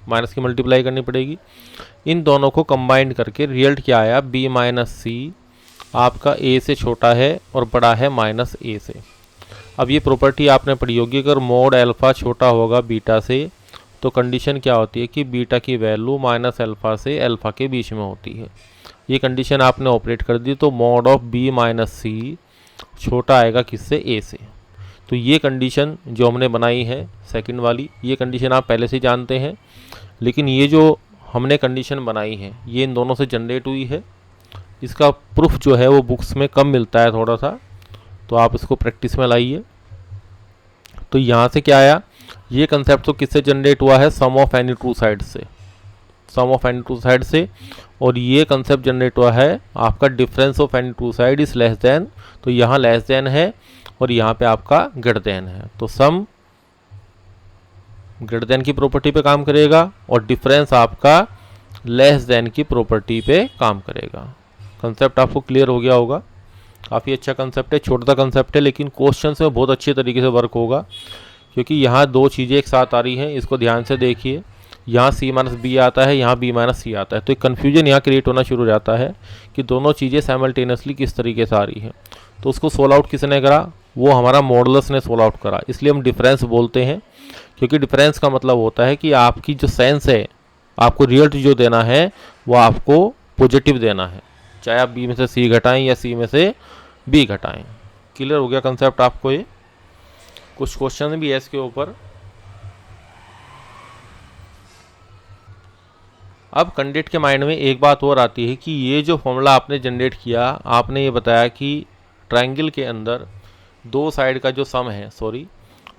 माइनस की मल्टीप्लाई करनी पड़ेगी। इन दोनों को कंबाइंड करके रिजल्ट क्या आया? B माइनस C आपका A से छोटा है और बड़ा है माइनस A से। अब ये प्रॉपर्टी आपने पढ़ी होगी, अगर मोड अल्फ़ा छोटा होगा बीटा से तो कंडीशन क्या होती है कि बीटा की वैल्यू माइनस अल्फ़ा से अल्फ़ा के बीच में होती है। ये कंडीशन आपने ऑपरेट कर दी तो mode of B minus C छोटा आएगा किससे? A से। तो ये कंडीशन जो हमने बनाई है सेकंड वाली, ये कंडीशन आप पहले से जानते हैं, लेकिन ये जो हमने कंडीशन बनाई है ये इन दोनों से जनरेट हुई है। इसका प्रूफ जो है वो बुक्स में कम मिलता है थोड़ा सा, तो आप इसको प्रैक्टिस में लाइए। तो यहाँ से क्या आया? ये कंसेप्ट तो किससे जनरेट हुआ है? सम ऑफ एनी 2 साइड से, सम ऑफ एनी 2 साइड से। और ये कंसेप्ट जनरेट हुआ है आपका difference of any 2 side is less than, तो यहाँ लेस देन है और यहाँ पे आपका ग्रेटर देन है, तो सम ग्रेटर देन की प्रॉपर्टी पे काम करेगा और डिफरेंस आपका लेस देन की प्रॉपर्टी पे काम करेगा। कंसेप्ट आपको क्लियर हो गया होगा। काफ़ी अच्छा कंसेप्ट है, छोटा सा कंसेप्ट है, लेकिन क्वेश्चंस में बहुत अच्छे तरीके से वर्क होगा, क्योंकि यहाँ 2 चीज़ें एक साथ आ रही हैं। इसको ध्यान से देखिए, यहाँ C माइनस B आता है, यहाँ B माइनस C आता है, तो एक कन्फ्यूजन यहाँ क्रिएट होना शुरू हो जाता है कि दोनों चीज़ें साइमल्टेनियसली किस तरीके से आ रही हैं। तो उसको सोल्व आउट किसने करा? वो हमारा मॉडुलस ने सोल्व आउट करा। इसलिए हम डिफरेंस बोलते हैं, क्योंकि डिफरेंस का मतलब होता है कि आपकी जो सेंस है, आपको रिजल्ट जो देना है वो आपको पॉजिटिव देना है, चाहे आप B में से C घटाएं या C में से B घटाएं। क्लियर हो गया कंसेप्ट आपको? ये कुछ क्वेश्चन भी है इसके ऊपर। अब कैंडिडेट के माइंड में एक बात और आती है कि ये जो फॉर्मूला आपने जनरेट किया, आपने ये बताया कि ट्रायंगल के अंदर 2 साइड का जो सम है,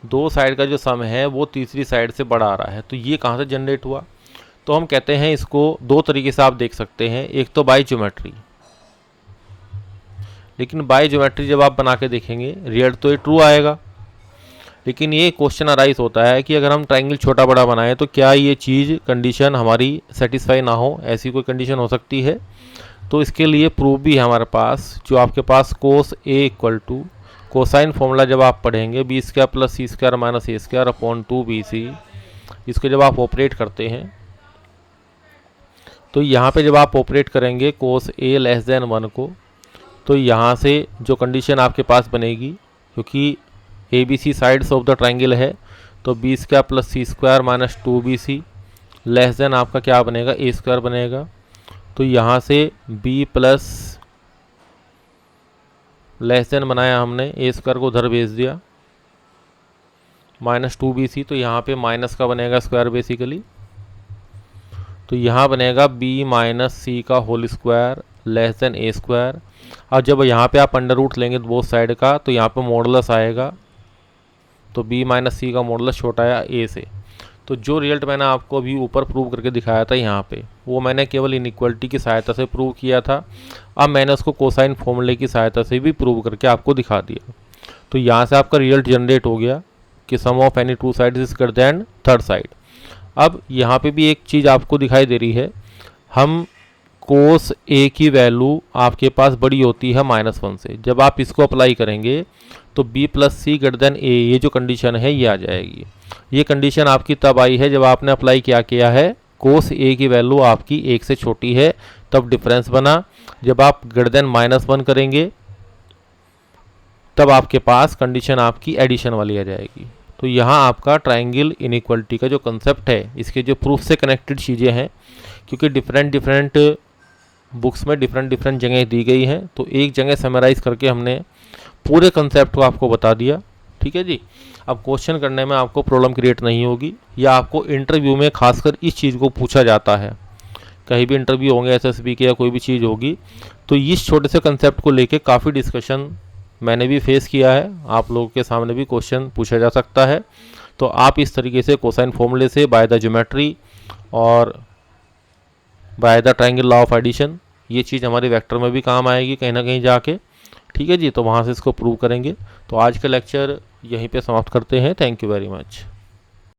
2 साइड का जो सम है वो तीसरी साइड से बड़ा आ रहा है, तो ये कहाँ से जनरेट हुआ? तो हम कहते हैं इसको 2 तरीके से आप देख सकते हैं। एक तो बाय ज्योमेट्री, लेकिन बाय ज्योमेट्री जब आप बना के देखेंगे रिजल्ट तो ये ट्रू आएगा, लेकिन ये क्वेश्चन अराइज होता है कि अगर हम ट्रायंगल छोटा बड़ा बनाएं तो क्या ये चीज़ कंडीशन हमारी सेटिस्फाई ना हो, ऐसी कोई कंडीशन हो सकती है? तो इसके लिए प्रूफ भी है हमारे पास, जो आपके पास कोस ए इक्वल टू कोसाइन फॉर्मूला जब आप पढ़ेंगे B square plus c square minus ए स्क्वायर अपॉन 2bc, इसको जब आप ऑपरेट करते हैं तो यहाँ पे जब आप ऑपरेट करेंगे कोस ए लेस देन 1 को, तो यहाँ से जो कंडीशन आपके पास बनेगी, क्योंकि A B C sides of the triangle है, तो b square plus c square minus 2bc less than आपका क्या बनेगा, ए स्क्वायर बनेगा। तो यहाँ से b प्लस लेस देन बनाया हमने, ए स्क्वायर को उधर भेज दिया, माइनस 2bc, तो यहाँ पे माइनस का बनेगा स्क्वायर बेसिकली, तो यहाँ बनेगा b माइनस सी का होल स्क्वायर लेस देन ए स्क्वायर। और जब यहाँ पे आप अंडर रूट लेंगे बोथ साइड का, तो यहाँ पे मॉडुलस आएगा, तो b माइनस सी का मॉडुलस छोटा है a से। तो जो रिजल्ट मैंने आपको अभी ऊपर प्रूव करके दिखाया था यहाँ पे, वो मैंने केवल इनइक्वालिटी की सहायता से प्रूव किया था। अब मैंने उसको कोसाइन फॉर्मूले की सहायता से भी प्रूव करके आपको दिखा दिया। तो यहाँ से आपका रिजल्ट जनरेट हो गया कि sum of any two side is greater than third side. अब यहाँ पे भी एक चीज़ आपको दिखाई दे रही है, हम कोस ए की वैल्यू आपके पास बड़ी होती है -1 से, जब आप इसको अप्लाई करेंगे तो b प्लस सी ग्रेटर देन ए, ये जो कंडीशन है ये आ जाएगी। ये कंडीशन आपकी तब आई है जब आपने अप्लाई किया है कोस ए की वैल्यू आपकी 1 से छोटी है, तब डिफरेंस बना। जब आप ग्रेटर देन -1 करेंगे तब आपके पास कंडीशन आपकी एडिशन वाली आ जाएगी। तो यहाँ आपका ट्रायंगल इनइक्वालिटी का जो कंसेप्ट है, इसके जो प्रूफ से कनेक्टेड चीज़ें हैं, क्योंकि डिफरेंट बुक्स में डिफरेंट जगह दी गई हैं, तो एक जगह समराइज़ करके हमने पूरे कंसेप्ट को आपको बता दिया। ठीक है जी। अब क्वेश्चन करने में आपको प्रॉब्लम क्रिएट नहीं होगी, या आपको इंटरव्यू में खासकर इस चीज़ को पूछा जाता है, कहीं भी इंटरव्यू होंगे एसएसबी के या कोई भी चीज़ होगी, तो इस छोटे से कंसेप्ट को लेके काफ़ी डिस्कशन मैंने भी फेस किया है, आप लोगों के सामने भी क्वेश्चन पूछा जा सकता है। तो आप इस तरीके से कोसाइन फॉर्मूले से बाय द ज्योमेट्री और by the triangle law of addition, ये चीज़ हमारे वेक्टर में भी काम आएगी कहीं ना कहीं जाके। ठीक है जी, तो वहाँ से इसको प्रूव करेंगे। तो आज का लेक्चर यहीं पे समाप्त करते हैं। Thank you very much.